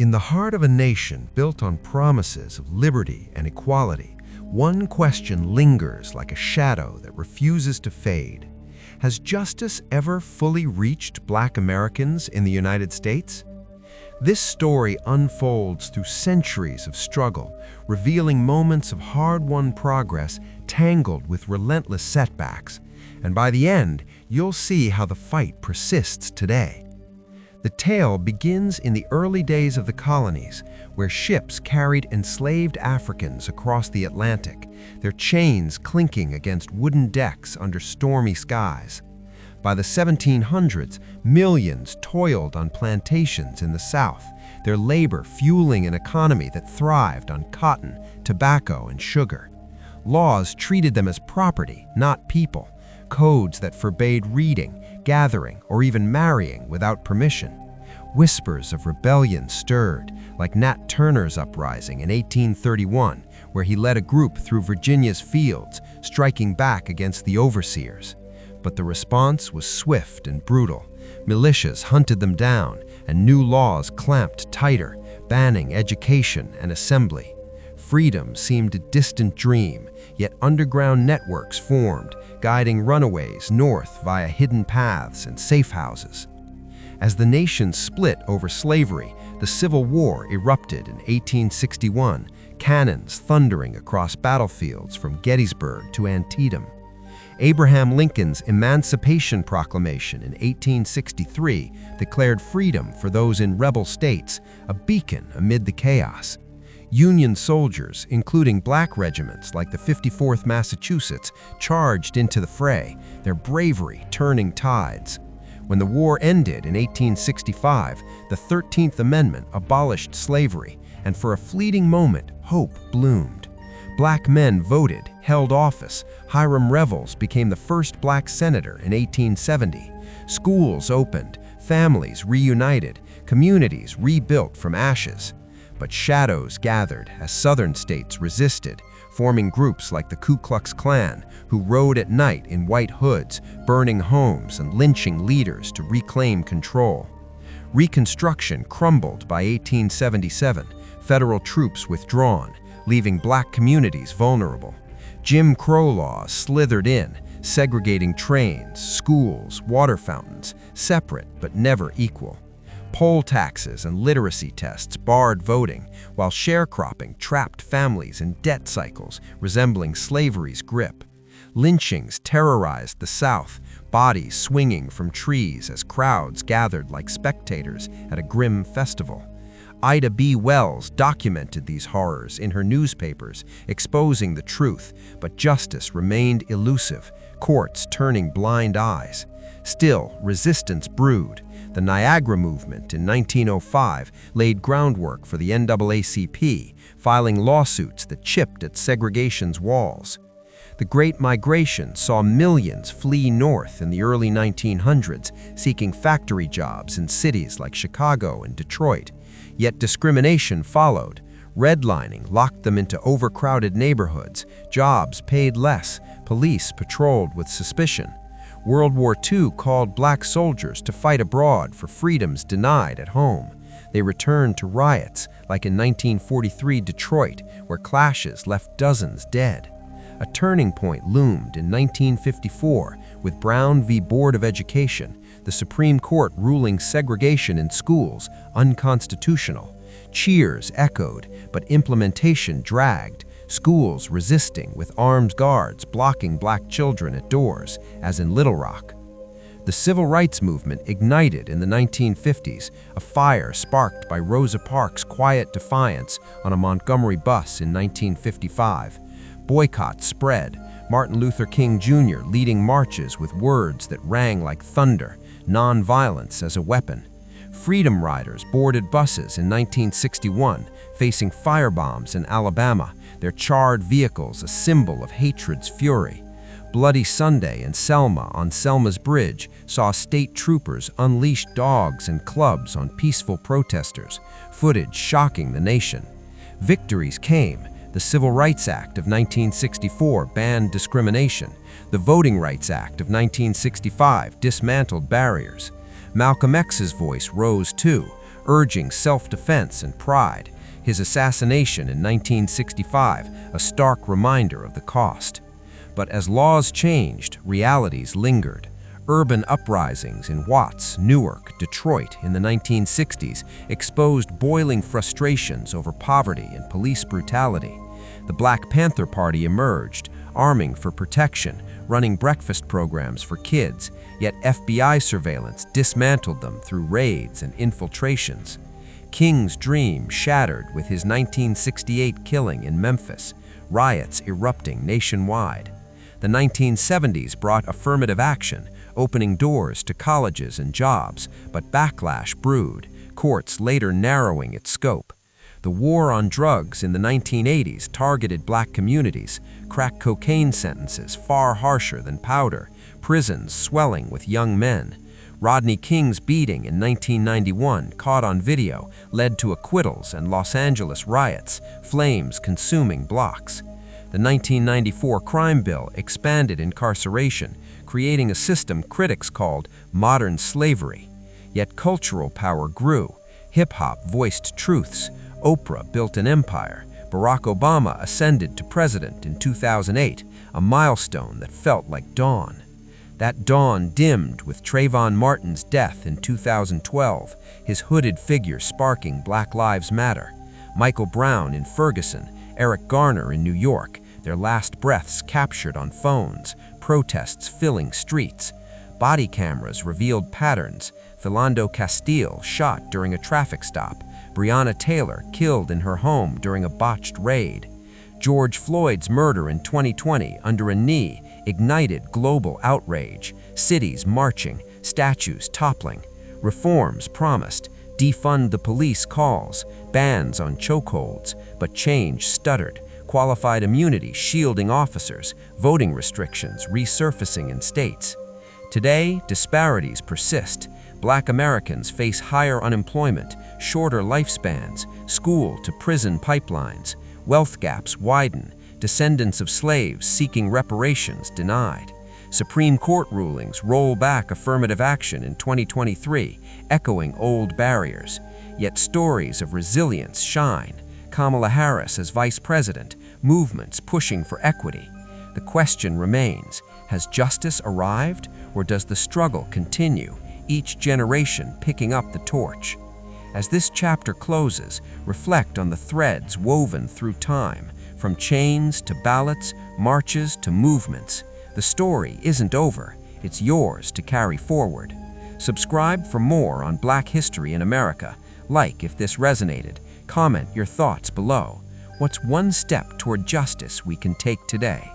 In the heart of a nation built on promises of liberty and equality, one question lingers like a shadow that refuses to fade. Has justice ever fully reached Black Americans in the United States? This story unfolds through centuries of struggle, revealing moments of hard-won progress tangled with relentless setbacks. And by the end, you'll see how the fight persists today. The tale begins in the early days of the colonies, where ships carried enslaved Africans across the Atlantic, their chains clinking against wooden decks under stormy skies. By the 1700s, millions toiled on plantations in the South, their labor fueling an economy that thrived on cotton, tobacco, and sugar. Laws treated them as property, not people, codes that forbade reading, gathering, or even marrying without permission. Whispers of rebellion stirred, like Nat Turner's uprising in 1831, where he led a group through Virginia's fields, striking back against the overseers. But the response was swift and brutal. Militias hunted them down, and new laws clamped tighter, banning education and assembly. Freedom seemed a distant dream, yet underground networks formed, guiding runaways north via hidden paths and safe houses. As the nation split over slavery, the Civil War erupted in 1861, cannons thundering across battlefields from Gettysburg to Antietam. Abraham Lincoln's Emancipation Proclamation in 1863 declared freedom for those in rebel states, a beacon amid the chaos. Union soldiers, including Black regiments like the 54th Massachusetts, charged into the fray, their bravery turning tides. When the war ended in 1865, the 13th Amendment abolished slavery, and for a fleeting moment, hope bloomed. Black men voted, held office. Hiram Revels became the first Black senator in 1870. Schools opened, families reunited, communities rebuilt from ashes. But shadows gathered as southern states resisted, forming groups like the Ku Klux Klan, who rode at night in white hoods, burning homes and lynching leaders to reclaim control. Reconstruction crumbled by 1877, federal troops withdrawn, leaving Black communities vulnerable. Jim Crow laws slithered in, segregating trains, schools, water fountains, separate but never equal. Poll taxes and literacy tests barred voting, while sharecropping trapped families in debt cycles resembling slavery's grip. Lynchings terrorized the South, bodies swinging from trees as crowds gathered like spectators at a grim festival. Ida B. Wells documented these horrors in her newspapers, exposing the truth, but justice remained elusive, courts turning blind eyes. Still, resistance brewed. The Niagara Movement in 1905 laid groundwork for the NAACP, filing lawsuits that chipped at segregation's walls. The Great Migration saw millions flee north in the early 1900s, seeking factory jobs in cities like Chicago and Detroit. Yet discrimination followed. Redlining locked them into overcrowded neighborhoods, jobs paid less, police patrolled with suspicion. World War II called Black soldiers to fight abroad for freedoms denied at home. They returned to riots, like in 1943 Detroit, where clashes left dozens dead. A turning point loomed in 1954 with Brown v. Board of Education, the Supreme Court ruling segregation in schools unconstitutional. Cheers echoed, but implementation dragged. Schools resisting with armed guards blocking Black children at doors, as in Little Rock. The Civil Rights Movement ignited in the 1950s, a fire sparked by Rosa Parks' quiet defiance on a Montgomery bus in 1955. Boycotts spread, Martin Luther King Jr. leading marches with words that rang like thunder, nonviolence as a weapon. Freedom Riders boarded buses in 1961, facing firebombs in Alabama, their charred vehicles a symbol of hatred's fury. Bloody Sunday in Selma on Selma's Bridge saw state troopers unleash dogs and clubs on peaceful protesters, footage shocking the nation. Victories came. The Civil Rights Act of 1964 banned discrimination. The Voting Rights Act of 1965 dismantled barriers. Malcolm X's voice rose too, urging self-defense and pride. His assassination in 1965, a stark reminder of the cost. But as laws changed, realities lingered. Urban uprisings in Watts, Newark, Detroit in the 1960s exposed boiling frustrations over poverty and police brutality. The Black Panther Party emerged, arming for protection, running breakfast programs for kids, yet FBI surveillance dismantled them through raids and infiltrations. King's dream shattered with his 1968 killing in Memphis, riots erupting nationwide. The 1970s brought affirmative action, opening doors to colleges and jobs, but backlash brewed, courts later narrowing its scope. The war on drugs in the 1980s targeted Black communities, crack cocaine sentences far harsher than powder, prisons swelling with young men. Rodney King's beating in 1991, caught on video, led to acquittals and Los Angeles riots, flames consuming blocks. The 1994 crime bill expanded incarceration, creating a system critics called modern slavery. Yet cultural power grew. Hip-hop voiced truths. Oprah built an empire. Barack Obama ascended to president in 2008, a milestone that felt like dawn. That dawn dimmed with Trayvon Martin's death in 2012, his hooded figure sparking Black Lives Matter. Michael Brown in Ferguson, Eric Garner in New York, their last breaths captured on phones, protests filling streets. Body cameras revealed patterns. Philando Castile shot during a traffic stop. Breonna Taylor killed in her home during a botched raid. George Floyd's murder in 2020 under a knee ignited global outrage. Cities marching, statues toppling. Reforms promised. Defund the police calls, bans on chokeholds, but change stuttered. Qualified immunity shielding officers, voting restrictions resurfacing in states. Today, disparities persist. Black Americans face higher unemployment, shorter lifespans, school-to-prison pipelines. Wealth gaps widen, descendants of slaves seeking reparations denied. Supreme Court rulings roll back affirmative action in 2023, echoing old barriers. Yet stories of resilience shine. Kamala Harris as vice president, movements pushing for equity. The question remains, has justice arrived, or does the struggle continue, each generation picking up the torch? As this chapter closes, reflect on the threads woven through time, from chains to ballots, marches to movements. The story isn't over, it's yours to carry forward. Subscribe for more on Black history in America. Like if this resonated. Comment your thoughts below. What's one step toward justice we can take today?